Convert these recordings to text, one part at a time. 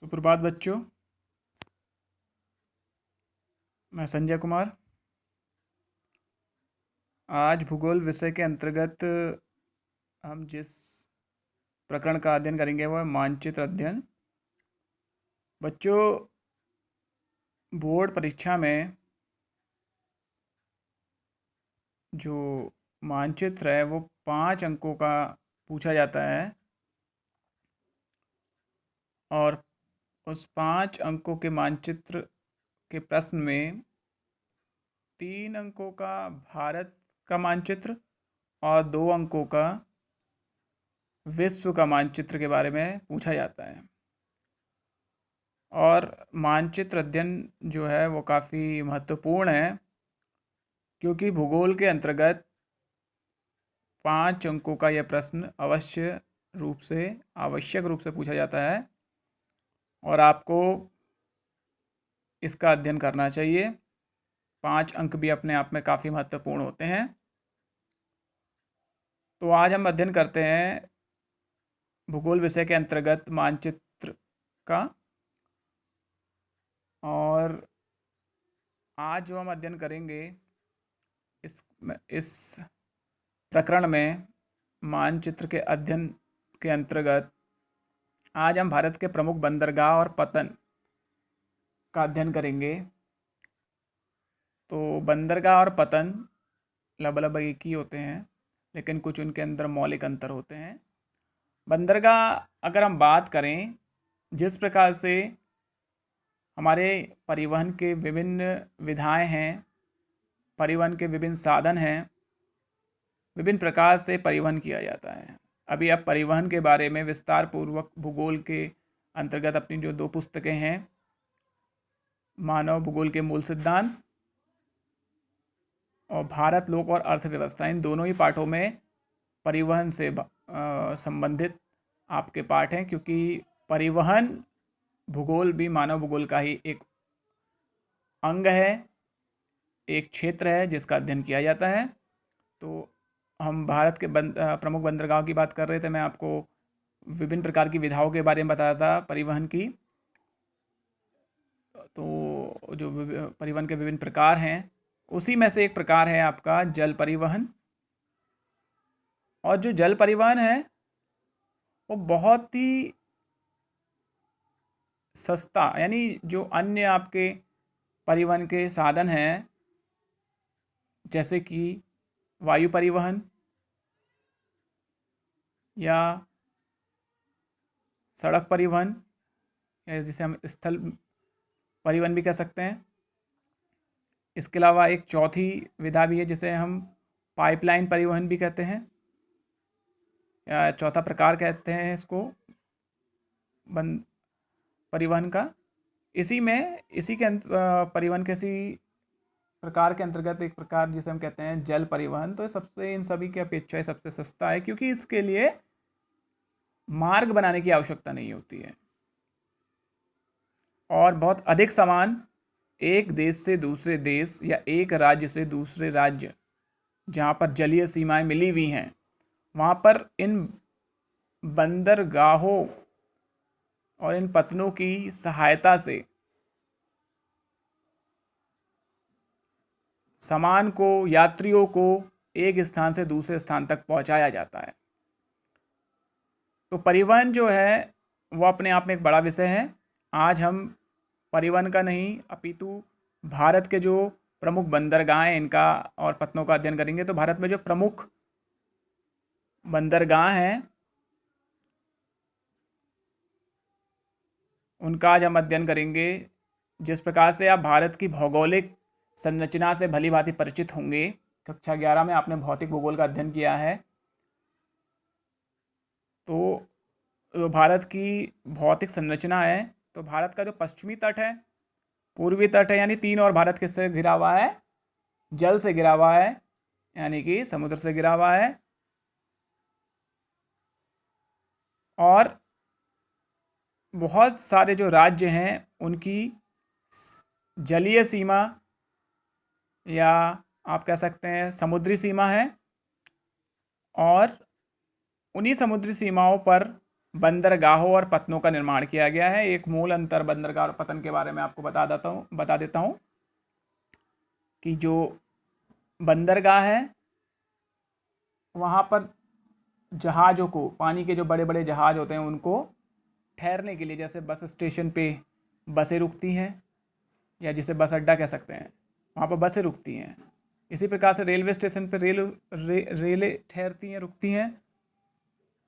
सुप्रभात बच्चों। मैं संजय कुमार। आज भूगोल विषय के अंतर्गत हम जिस प्रकरण का अध्ययन करेंगे वह है मानचित्र अध्ययन। बच्चों, बोर्ड परीक्षा में जो मानचित्र है वो 5 अंकों का पूछा जाता है और उस 5 अंकों के मानचित्र के प्रश्न में 3 अंकों का भारत का मानचित्र और 2 अंकों का विश्व का मानचित्र के बारे में पूछा जाता है। और मानचित्र अध्ययन जो है वो काफ़ी महत्वपूर्ण है, क्योंकि भूगोल के अंतर्गत 5 अंकों का यह प्रश्न आवश्यक रूप से पूछा जाता है और आपको इसका अध्ययन करना चाहिए। 5 अंक भी अपने आप में काफ़ी महत्वपूर्ण होते हैं। तो आज हम अध्ययन करते हैं भूगोल विषय के अंतर्गत मानचित्र का। और आज जो हम अध्ययन करेंगे इस प्रकरण में मानचित्र के अध्ययन के अंतर्गत आज हम भारत के प्रमुख बंदरगाह और पतन का अध्ययन करेंगे। तो बंदरगाह और पतन लगभग एक ही होते हैं, लेकिन कुछ उनके अंदर मौलिक अंतर होते हैं। बंदरगाह अगर हम बात करें, जिस प्रकार से हमारे परिवहन के विभिन्न विधाएं हैं, परिवहन के विभिन्न साधन हैं, विभिन्न प्रकार से परिवहन किया जाता है। अभी अब परिवहन के बारे में विस्तार पूर्वक भूगोल के अंतर्गत अपनी जो 2 पुस्तकें हैं, मानव भूगोल के मूल सिद्धांत और भारत लोक और अर्थव्यवस्था, इन दोनों ही पाठों में परिवहन से संबंधित आपके पाठ हैं, क्योंकि परिवहन भूगोल भी मानव भूगोल का ही एक अंग है, एक क्षेत्र है जिसका अध्ययन किया जाता है। तो हम भारत के प्रमुख बंदरगाहों की बात कर रहे थे। मैं आपको विभिन्न प्रकार की विधाओं के बारे में बताया था परिवहन की। तो जो परिवहन के विभिन्न प्रकार हैं, उसी में से एक प्रकार है आपका जल परिवहन। और जो जल परिवहन है वो बहुत ही सस्ता, यानी जो अन्य आपके परिवहन के साधन हैं, जैसे कि वायु परिवहन या सड़क परिवहन, या जिसे हम स्थल परिवहन भी कह सकते हैं। इसके अलावा एक चौथी विधा भी है जिसे हम पाइपलाइन परिवहन भी कहते हैं, या चौथा प्रकार कहते हैं इसको परिवहन का। परिवहन के इसी प्रकार के अंतर्गत एक प्रकार जिसे हम कहते हैं जल परिवहन, तो सबसे इन सभी की अपेक्षा सबसे सस्ता है, क्योंकि इसके लिए मार्ग बनाने की आवश्यकता नहीं होती है और बहुत अधिक सामान एक देश से दूसरे देश या एक राज्य से दूसरे राज्य, जहाँ पर जलीय सीमाएं मिली हुई हैं, वहाँ पर इन बंदरगाहों और इन पतनों की सहायता से सामान को, यात्रियों को एक स्थान से दूसरे स्थान तक पहुंचाया जाता है। तो परिवहन जो है वो अपने आप में एक बड़ा विषय है। आज हम परिवहन का नहीं अपितु भारत के जो प्रमुख बंदरगाह हैं इनका और पत्तनों का अध्ययन करेंगे। तो भारत में जो प्रमुख बंदरगाह हैं उनका आज हम अध्ययन करेंगे। जिस प्रकार से आप भारत की भौगोलिक संरचना से भली भांति परिचित होंगे, कक्षा 11 में आपने भौतिक भूगोल का अध्ययन किया है, तो भारत की भौतिक संरचना है। तो भारत का जो पश्चिमी तट है, पूर्वी तट है, यानी 3 और भारत किससे घिरा हुआ है? जल से घिरा हुआ है, यानी कि समुद्र से घिरा हुआ है। और बहुत सारे जो राज्य हैं उनकी जलीय सीमा या आप कह सकते हैं समुद्री सीमा है, और उन्हीं समुद्री सीमाओं पर बंदरगाहों और पत्तनों का निर्माण किया गया है। एक मूल अंतर बंदरगाह और पत्तन के बारे में आपको बता देता हूँ कि जो बंदरगाह है वहाँ पर जहाज़ों को, पानी के जो बड़े बड़े जहाज़ होते हैं उनको ठहरने के लिए, जैसे बस स्टेशन पे बसें रुकती हैं या जिसे बस अड्डा कह सकते हैं, वहाँ पर बसें रुकती हैं। इसी प्रकार से रेलवे स्टेशन पर रेलें ठहरती हैं, रुकती हैं।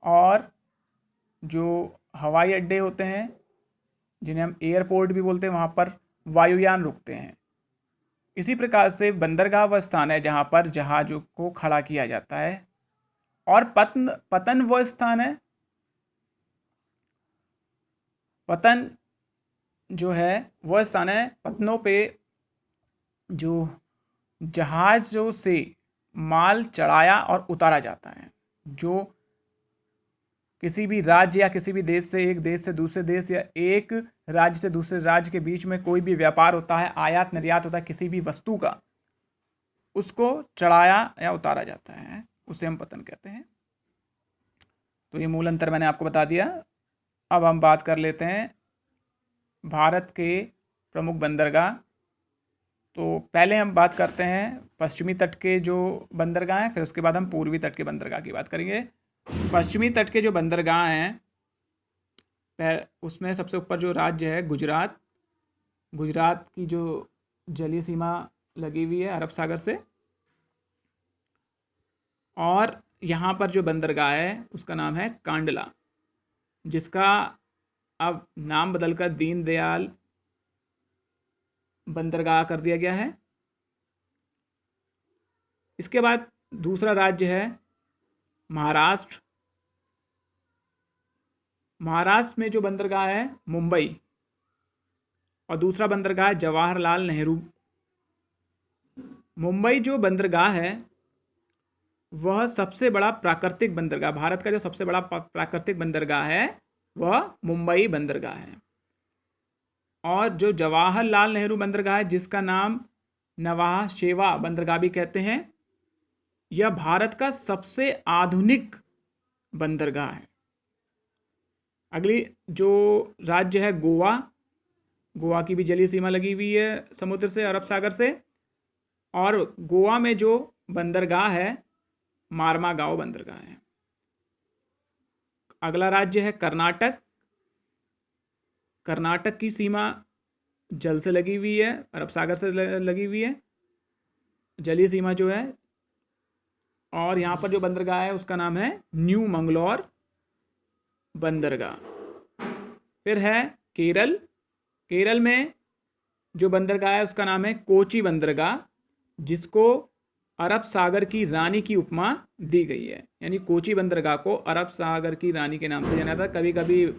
और जो हवाई अड्डे होते हैं जिन्हें हम एयरपोर्ट भी बोलते हैं, वहाँ पर वायुयान रुकते हैं। इसी प्रकार से बंदरगाह वह स्थान है जहाँ पर जहाज़ों को खड़ा किया जाता है। और पतन वह स्थान है, पतन जो है वह स्थान है पत्तनों पे जो जहाज़ों से माल चढ़ाया और उतारा जाता है। जो किसी भी राज्य या किसी भी देश से, एक देश से दूसरे देश या एक राज्य से दूसरे राज्य के बीच में कोई भी व्यापार होता है, आयात निर्यात होता है किसी भी वस्तु का, उसको चढ़ाया या उतारा जाता है, उसे हम पतन कहते हैं। तो ये मूल अंतर मैंने आपको बता दिया। अब हम बात कर लेते हैं भारत के प्रमुख बंदरगाह। तो पहले हम बात करते हैं पश्चिमी तट के जो बंदरगाह हैं, फिर उसके बाद हम पूर्वी तट के बंदरगाह की बात करेंगे। पश्चिमी तट के जो बंदरगाह हैं, उसमें सबसे ऊपर जो राज्य है गुजरात। गुजरात की जो जलीय सीमा लगी हुई है अरब सागर से, और यहाँ पर जो बंदरगाह है उसका नाम है कांडला, जिसका अब नाम बदलकर दीनदयाल बंदरगाह कर दिया गया है। इसके बाद दूसरा राज्य है महाराष्ट्र। महाराष्ट्र में जो बंदरगाह है मुंबई, और दूसरा बंदरगाह है जवाहरलाल नेहरू। मुंबई जो बंदरगाह है वह सबसे बड़ा प्राकृतिक बंदरगाह, भारत का जो सबसे बड़ा प्राकृतिक बंदरगाह है वह मुंबई बंदरगाह है। और जो जवाहरलाल नेहरू बंदरगाह है, जिसका नाम नवाह शेवा बंदरगाह भी कहते हैं, यह भारत का सबसे आधुनिक बंदरगाह है। अगली जो राज्य है गोवा। गोवा की भी जलीय सीमा लगी हुई है समुद्र से, अरब सागर से। और गोवा में जो बंदरगाह है मार्मागांव बंदरगाह है। अगला राज्य है कर्नाटक। कर्नाटक की सीमा जल से लगी हुई है, अरब सागर से लगी हुई है जलीय सीमा जो है। और यहाँ पर जो बंदरगाह है उसका नाम है न्यू मंगलौर बंदरगाह। फिर है केरल। केरल में जो बंदरगाह है उसका नाम है कोची बंदरगाह, जिसको अरब सागर की रानी की उपमा दी गई है। यानी कोची बंदरगाह को अरब सागर की रानी के नाम से जाना जाता है। कभी कभी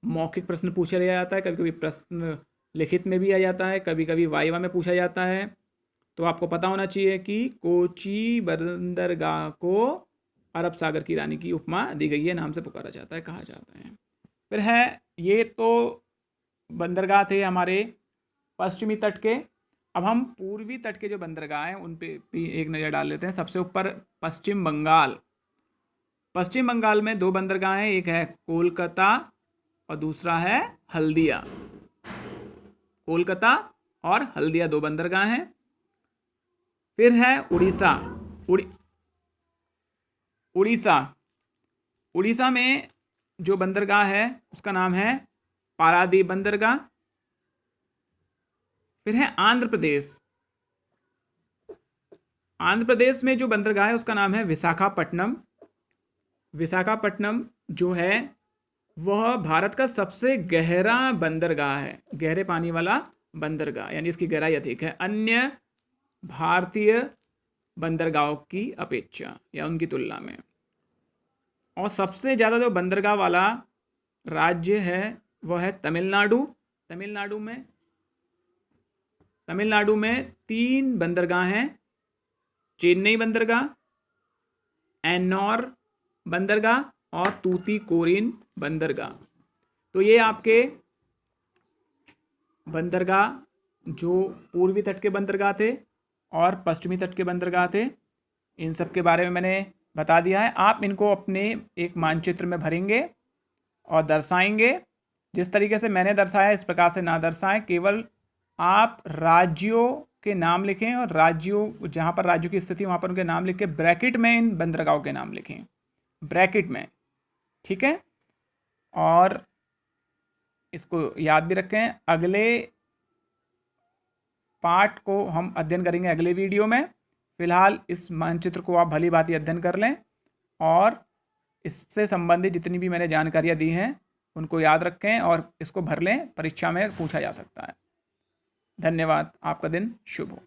मौखिक प्रश्न पूछा जाता है, कभी कभी प्रश्न लिखित में भी आ जाता है, कभी कभी वाइवा में पूछा जाता है। तो आपको पता होना चाहिए कि कोची बंदरगाह को अरब सागर की रानी की उपमा दी गई है, नाम से पुकारा जाता है, कहा जाता है। फिर है, ये तो बंदरगाह थे हमारे पश्चिमी तट के। अब हम पूर्वी तट के जो बंदरगाह हैं उन पे भी एक नज़र डाल लेते हैं। सबसे ऊपर पश्चिम बंगाल। पश्चिम बंगाल में दो बंदरगाह हैं, एक है कोलकाता और दूसरा है हल्दिया। कोलकाता और हल्दिया दो बंदरगाह हैं। फिर है उड़ीसा। उड़ीसा में जो बंदरगाह है उसका नाम है पारादीप बंदरगाह। फिर है आंध्र प्रदेश। आंध्र प्रदेश में जो बंदरगाह है उसका नाम है विशाखापट्टनम। विशाखापट्टनम जो है वह भारत का सबसे गहरा बंदरगाह है, गहरे पानी वाला बंदरगाह, यानी इसकी गहराई अधिक है अन्य भारतीय बंदरगाहों की अपेक्षा या उनकी तुलना में। और सबसे ज़्यादा जो बंदरगाह वाला राज्य है वह है तमिलनाडु। तमिलनाडु में 3 बंदरगाह हैं, चेन्नई बंदरगाह, एन्नोर बंदरगाह और तूतीकोरिन बंदरगाह। तो ये आपके बंदरगाह जो पूर्वी तट के बंदरगाह थे और पश्चिमी तट के बंदरगाह थे, इन सब के बारे में मैंने बता दिया है। आप इनको अपने एक मानचित्र में भरेंगे और दर्शाएंगे। जिस तरीके से मैंने दर्शाया इस प्रकार से ना दर्शाएं, केवल आप राज्यों के नाम लिखें और राज्यों, जहाँ पर राज्यों की स्थिति वहाँ पर उनके नाम लिख के ब्रैकेट में इन बंदरगाहों के नाम लिखें, ब्रैकेट में, ठीक है। और इसको याद भी रखें, अगले पार्ट को हम अध्ययन करेंगे अगले वीडियो में। फिलहाल इस मानचित्र को आप भली भांति अध्ययन कर लें और इससे संबंधित जितनी भी मैंने जानकारियाँ दी हैं उनको याद रखें और इसको भर लें, परीक्षा में पूछा जा सकता है। धन्यवाद, आपका दिन शुभ हो।